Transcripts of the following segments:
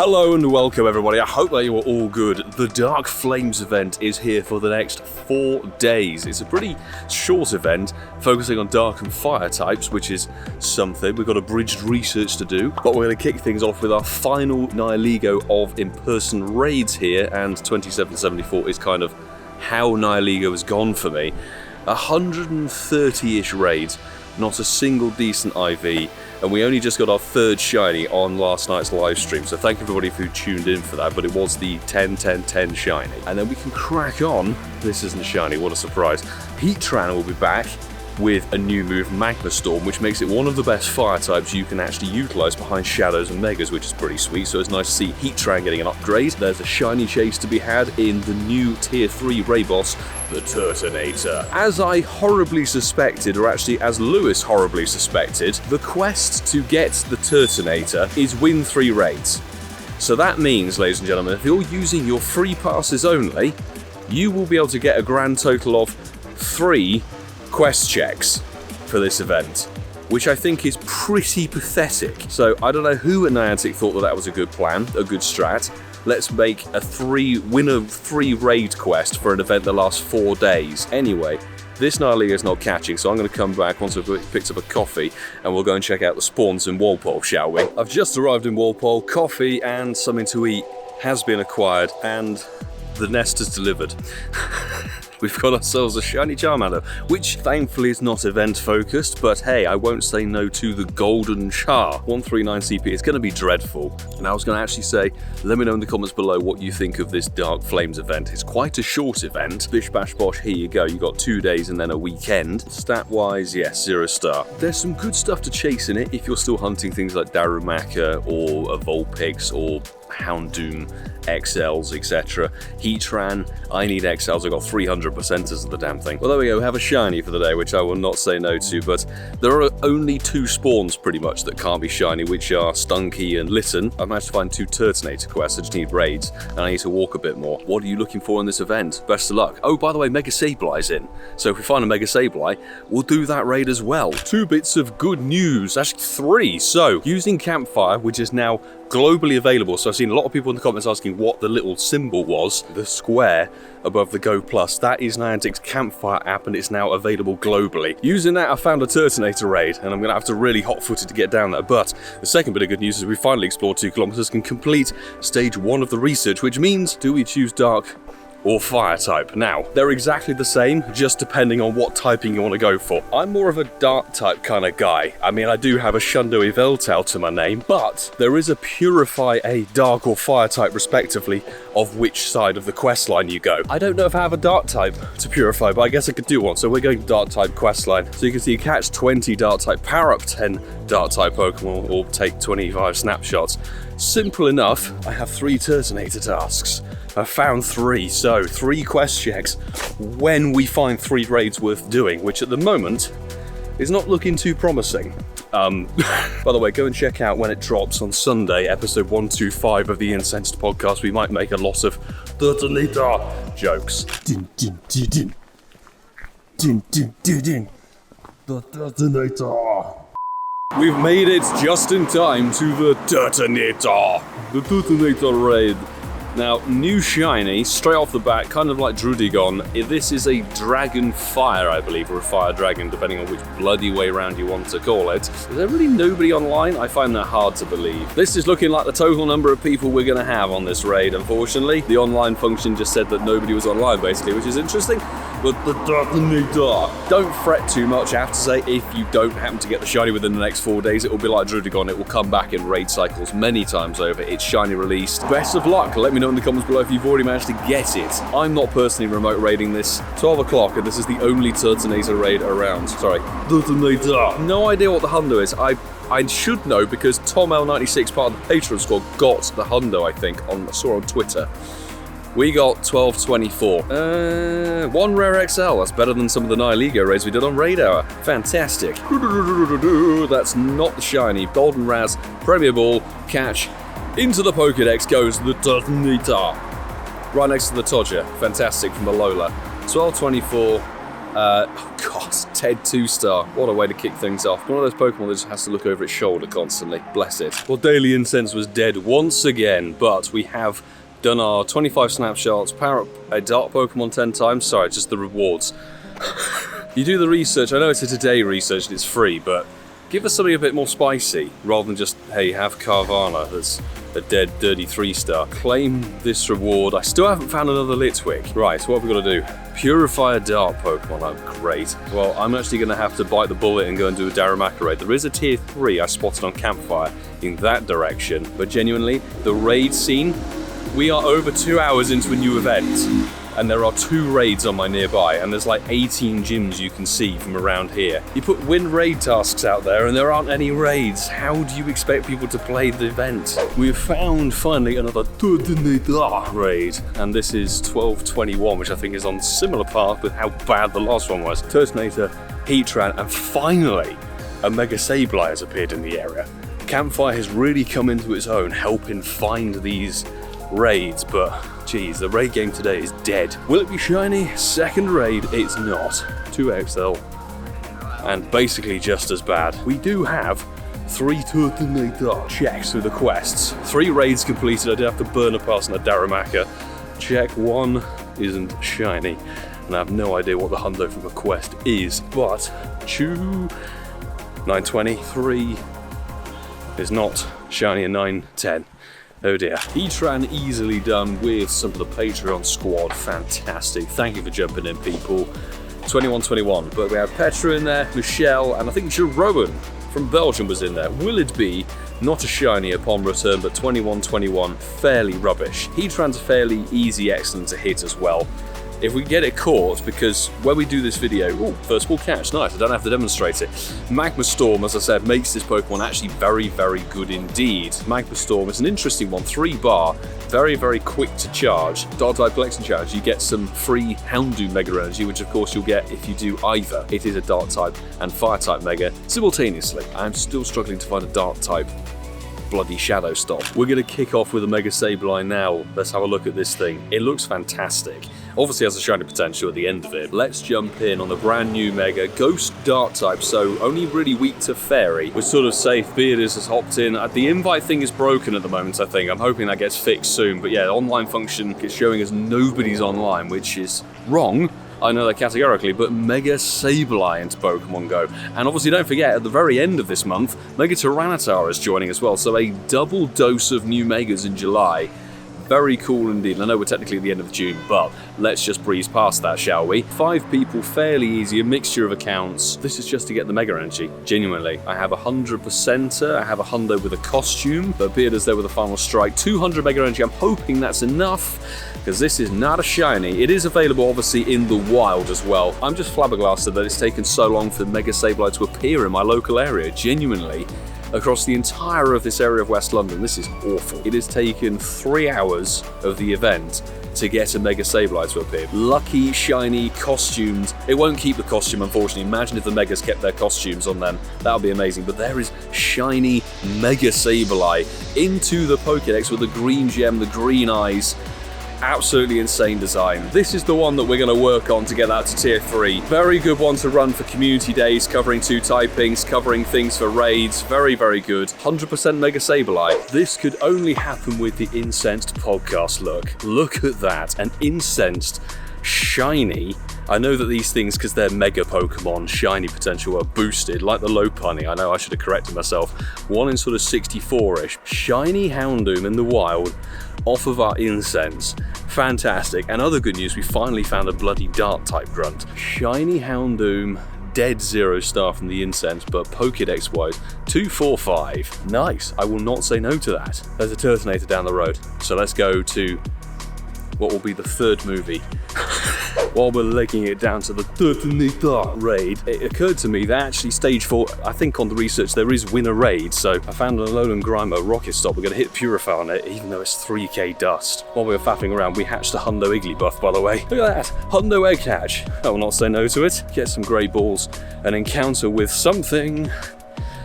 Hello and welcome everybody, I hope that you are all good. The Dark Flames event is here for the next 4 days. It's a pretty short event, focusing on Dark and Fire types, which is something. We've got abridged research to do, but we're going to kick things off with our final NihilEgo of in-person raids here, and 2774 is kind of how NihilEgo has gone for me. 130-ish raids, not a single decent IV, and we only just got our third shiny on last night's live stream, so thank everybody who tuned in for that, but it was the 10-10-10 shiny. And then we can crack on. This isn't a shiny, what a surprise. Heatran will be back with a new move, Magma Storm, which makes it one of the best fire types you can actually utilise behind Shadows and Megas, which is pretty sweet, so it's nice to see Heatran getting an upgrade. There's a shiny chase to be had in the new Tier 3 Ray boss, the Turtonator. As I horribly suspected, or actually as Lewis horribly suspected, the quest to get the Turtonator is win 3 raids. So that means, ladies and gentlemen, if you're using your free passes only, you will be able to get a grand total of 3 quest checks for this event, which I think is pretty pathetic. So I don't know who at Niantic thought that that was a good plan, a good strat. Let's make a win a 3 raid quest for an event that lasts 4 days. Anyway, this NihilEgo is not catching, so I'm going to come back once I've picked up a coffee and we'll go and check out the spawns in Walpole, shall we? I've just arrived in Walpole, coffee and something to eat has been acquired, and the nest has delivered. We've got ourselves a shiny Charmander, which thankfully is not event focused, but hey, I won't say no to the Golden Char. 139 CP, it's going to be dreadful. And I was going to actually say, let me know in the comments below what you think of this Dark Flames event. It's quite a short event. Bish bash bosh, here you go. You got 2 days and then a weekend. Stat wise, yes, 0 star. There's some good stuff to chase in it if you're still hunting things like Darumaka or a Vulpix or Houndoom XLs, etc. Heatran, I need XLs, I got 300% of the damn thing. Well, there we go, we have a shiny for the day, which I will not say no to, but there are only 2 spawns pretty much that can't be shiny, which are Stunky and Litten. I managed to find 2 Turtonator quests, I just need raids, and I need to walk a bit more. What are you looking for in this event? Best of luck. Oh, by the way, Mega Sableye's in, so if we find a Mega Sableye, we'll do that raid as well. 2 bits of good news, actually 3. So, using Campfire, which is now globally available, so I've seen a lot of people in the comments asking what the little symbol was, the square above the Go Plus. That is Niantic's Campfire app, and it's now available globally. Using that, I found a Turtonator raid, and I'm going to have to really hot-footed to get down there. But the second bit of good news is we finally explored 2 kilometers and complete stage 1 of the research, which means, do we choose Dark or Fire type? Now, they're exactly the same, just depending on what typing you want to go for. I'm more of a Dark type kind of guy. I mean, I do have a Shundo Yveltal to my name, but there is a Purify a Dark or Fire type respectively of which side of the quest line you go. I don't know if I have a Dark type to Purify, but I guess I could do one. So we're going Dark type quest line. So you can see you catch 20 Dark type, power up 10 Dark type Pokemon, or take 25 snapshots. Simple enough. I have 3 Turtonator tasks. I found 3, so 3 quest checks when we find 3 raids worth doing, which at the moment is not looking too promising. By the way, go and check out when it drops on Sunday, episode 125 of the Incensed podcast. We might make a lot of Turtonator jokes. The Turtonator. We've made it just in time to the Turtonator. The Turtonator raid. Now, new shiny, straight off the bat, kind of like Drudigon. This is a Dragon Fire, I believe, or a Fire Dragon, depending on which bloody way around you want to call it. Is there really nobody online? I find that hard to believe. This is looking like the total number of people we're going to have on this raid, unfortunately. The online function just said that nobody was online, basically, which is interesting. But the Turtonator. Don't fret too much, I have to say. If you don't happen to get the shiny within the next 4 days, it will be like Drudigon. It will come back in raid cycles many times over. It's shiny released. Best of luck. Let me know in the comments below if you've already managed to get it. I'm not personally remote raiding this. 12 o'clock, and this is the only Turtonator raid around. Sorry. Turtonator. No idea what the hundo is. I should know because Tom L96, part of the Patreon squad, got the hundo, I think, I saw on Twitter. We got 1224. 1 rare XL. That's better than some of the NihilEgo raids we did on Raid Hour. Fantastic. That's not the shiny. Golden Raz, Premier Ball, catch. Into the Pokédex goes the Turtonator. Right next to the Todger. Fantastic from the Lola. 1224. Oh god TED 2-star. What a way to kick things off. One of those Pokemon that just has to look over its shoulder constantly. Bless it. Well, Daily Incense was dead once again, but we have done our 25 snapshots, power up a dark Pokemon 10 times. Sorry, just the rewards. You do the research. I know it's a today research and it's free, but give us something a bit more spicy rather than just, hey, have Carvana that's a dead, dirty 3-star. Claim this reward. I still haven't found another Litwick. Right, what have we got to do? Purify a dark Pokemon. Oh, great. Well, I'm actually going to have to bite the bullet and go and do a Darumaka raid. There is a tier 3 I spotted on Campfire in that direction, but genuinely, the raid scene, we are over 2 hours into a new event. And there are 2 raids on my nearby, and there's like 18 gyms you can see from around here. You put win raid tasks out there and there aren't any raids. How do you expect people to play the event? We've found finally another Turtonator raid, and this is 1221, which I think is on similar path with how bad the last one was. Turtonator, Heatran, and finally a Mega Sableye has appeared in the area. Campfire has really come into its own, helping find these raids, but geez, the raid game today is dead. Will it be shiny? Second raid, it's not. 2XL, and basically just as bad. We do have 3 Turtonator checks through the quests. 3 raids completed. I did have to burn a pass on a Darumaka. Check 1 isn't shiny, and I have no idea what the hundo from the quest is, but 923 is not shiny, and 910. Oh dear. Heatran easily done with some of the Patreon squad. Fantastic. Thank you for jumping in, people. 2121. But we have Petra in there, Michelle, and I think Jeroen from Belgium was in there. Will it be not a shiny upon return, but 2121, fairly rubbish. Heatran's fairly easy, excellent to hit as well. If we get it caught, because when we do this video, ooh, first ball catch, nice, I don't have to demonstrate it. Magma Storm, as I said, makes this Pokemon actually very, very good indeed. Magma Storm is an interesting one, 3 bar, very, very quick to charge. Dark type collection challenge, you get some free Houndoom Mega Energy, which of course you'll get if you do either. It is a Dark type and Fire type Mega simultaneously. I'm still struggling to find a Dark type bloody Shadow Stop. We're going to kick off with a Mega Sableye now. Let's have a look at this thing. It looks fantastic. Obviously has a shiny potential at the end of it. Let's jump in on the brand new Mega Ghost Dark type, so only really weak to Fairy. We're sort of safe. Bearders has hopped in. The invite thing is broken at the moment, I think. I'm hoping that gets fixed soon, but yeah, online function is showing us nobody's online, which is wrong. I know that categorically, but Mega Sableye into Pokemon Go. And obviously don't forget, at the very end of this month, Mega Turtonator is joining as well, so a double dose of new Megas in July. Very cool indeed. I know we're technically at the end of June, but let's just breeze past that, shall we? 5 people, fairly easy, a mixture of accounts. This is just to get the Mega Energy, genuinely. I have a 100%er, I have a hundo with a costume, but Bearder's there with a final strike. 200 Mega Energy, I'm hoping that's enough, because this is not a shiny. It is available, obviously, in the wild as well. I'm just flabbergasted that it's taken so long for Mega Sableye to appear in my local area, genuinely. Across the entire of this area of West London, this is awful. It has taken 3 hours of the event to get a Mega Sableye to appear. Lucky, shiny, costumed. It won't keep the costume, unfortunately. Imagine if the Megas kept their costumes on them. That would be amazing. But there is shiny Mega Sableye into the Pokédex with the green gem, the green eyes. Absolutely insane design. This is the one that we're going to work on to get that to tier 3. Very good one to run for community days, covering 2 typings, covering things for raids. Very, very good. 100% Mega Sableye. This could only happen with the incensed podcast look. Look at that. An incensed shiny. I know that these things, because they're Mega Pokemon, shiny potential are boosted, like the Lopunny. I know I should have corrected myself. 1 in sort of 64-ish. Shiny Houndoom in the wild, off of our incense. Fantastic. And other good news, we finally found a bloody Dark type grunt. Shiny Houndoom, dead 0-star from the incense, but Pokédex wise, 245. Nice. I will not say no to that. There's a Turtonator down the road. So let's go to what will be the 3rd movie. While we're legging it down to the Turtonator raid, it occurred to me that actually stage 4, I think on the research there is win a raid, so I found an Alolan Grimo rocket stop. We're going to hit Purify on it, even though it's 3k dust. While we were faffing around, we hatched a Hundo Igglybuff, by the way. Look at that, Hundo Egg Hatch. I will not say no to it. Get some grey balls, an encounter with something.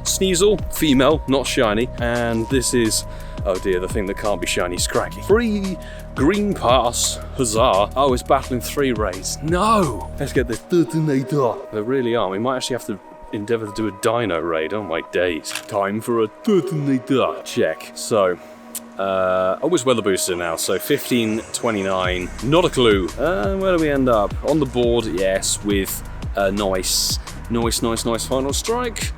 Sneasel, female, not shiny, and this is Oh dear, the thing that can't be shiny, Scraggy. 3 green pass, huzzah. Oh, it's battling 3 raids. No! Let's get this Turtonator. They really are. We might actually have to endeavour to do a dino raid. Oh my days. Time for a Turtonator. Check. So, which weather booster now? So 1529. Not a clue. Where do we end up? On the board, yes, with a nice final strike.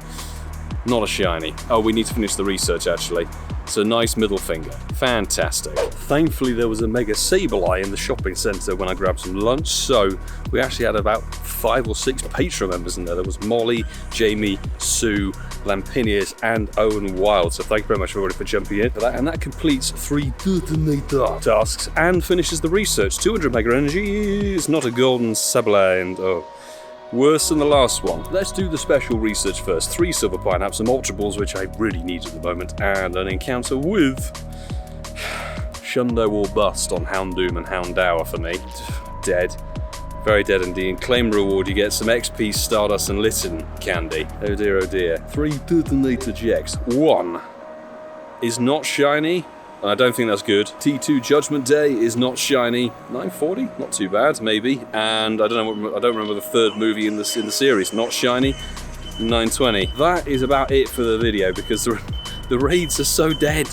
Not a shiny. Oh, we need to finish the research actually. So nice middle finger. Fantastic. Thankfully there was a Mega Sableye in the shopping centre when I grabbed some lunch, so we actually had about 5 or 6 Patreon members in there. There was Molly, Jamie, Sue, Lampinius and Owen Wild. So thank you very much everybody for jumping in for that. And that completes 3 Turtonator tasks and finishes the research. 200 Mega Energy is not a golden Sableye and oh. Worse than the last one. Let's do the special research first. 3 silver pineapples, some ultra balls, which I really need at the moment, and an encounter with Shundo or bust on Houndoom and Houndour for me. Dead. Very dead indeed. Claim reward, you get some XP, Stardust and Litten candy. Oh dear, oh dear. 3 Turtonator Jex. 1 is not shiny. And I don't think that's good. T2 Judgment Day is not shiny. 940, not too bad, maybe. And I don't remember the 3rd movie in the series. Not shiny. 920. That is about it for the video because the raids are so dead.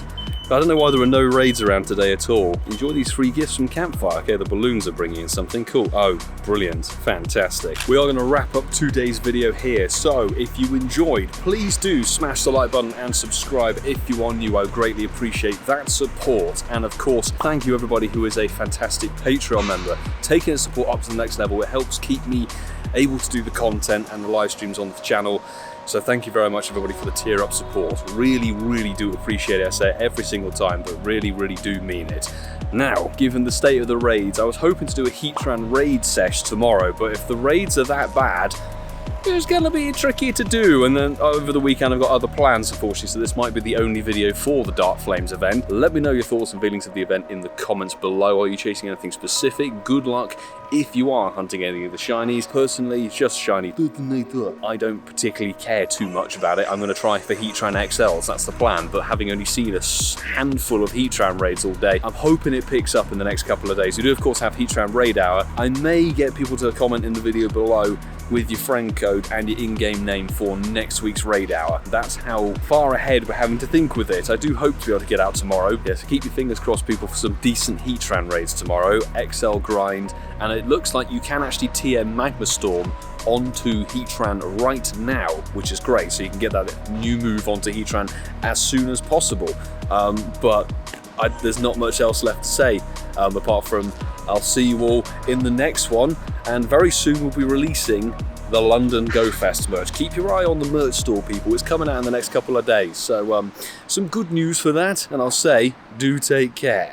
I don't know why there are no raids around today at all. Enjoy these free gifts from Campfire. Okay, the balloons are bringing in something cool. Oh, brilliant. Fantastic. We are going to wrap up today's video here. So if you enjoyed, please do smash the like button and subscribe if you are new. I greatly appreciate that support. And of course, thank you everybody who is a fantastic Patreon member. Taking the support up to the next level, it helps keep me able to do the content and the live streams on the channel. So thank you very much everybody for the tier up support. Really, really do appreciate it. I say it every single time, but really, really do mean it. Now, given the state of the raids, I was hoping to do a Heatran raid sesh tomorrow, but if the raids are that bad, it's gonna be tricky to do, and then over the weekend I've got other plans unfortunately, so this might be the only video for the Dark Flames event. Let me know your thoughts and feelings of the event in the comments below. Are you chasing anything specific? Good luck if you are hunting any of the shinies. Personally, just shiny Turtonator. I don't particularly care too much about it. I'm gonna try for Heatran XLs, that's the plan, but having only seen a handful of Heatran raids all day, I'm hoping it picks up in the next couple of days. We do of course have Heatran raid hour. I may get people to comment in the video below with your friend code and your in-game name for next week's raid hour. That's how far ahead we're having to think with it. I do hope to be able to get out tomorrow. Yeah, so keep your fingers crossed people for some decent Heatran raids tomorrow. XL grind, and it looks like you can actually TM Magma Storm onto Heatran right now, which is great. So you can get that new move onto Heatran as soon as possible. But there's not much else left to say apart from I'll see you all in the next one, and very soon we'll be releasing the London Go Fest merch. Keep your eye on the merch store, people. It's coming out in the next couple of days. So some good news for that, and I'll say, do take care.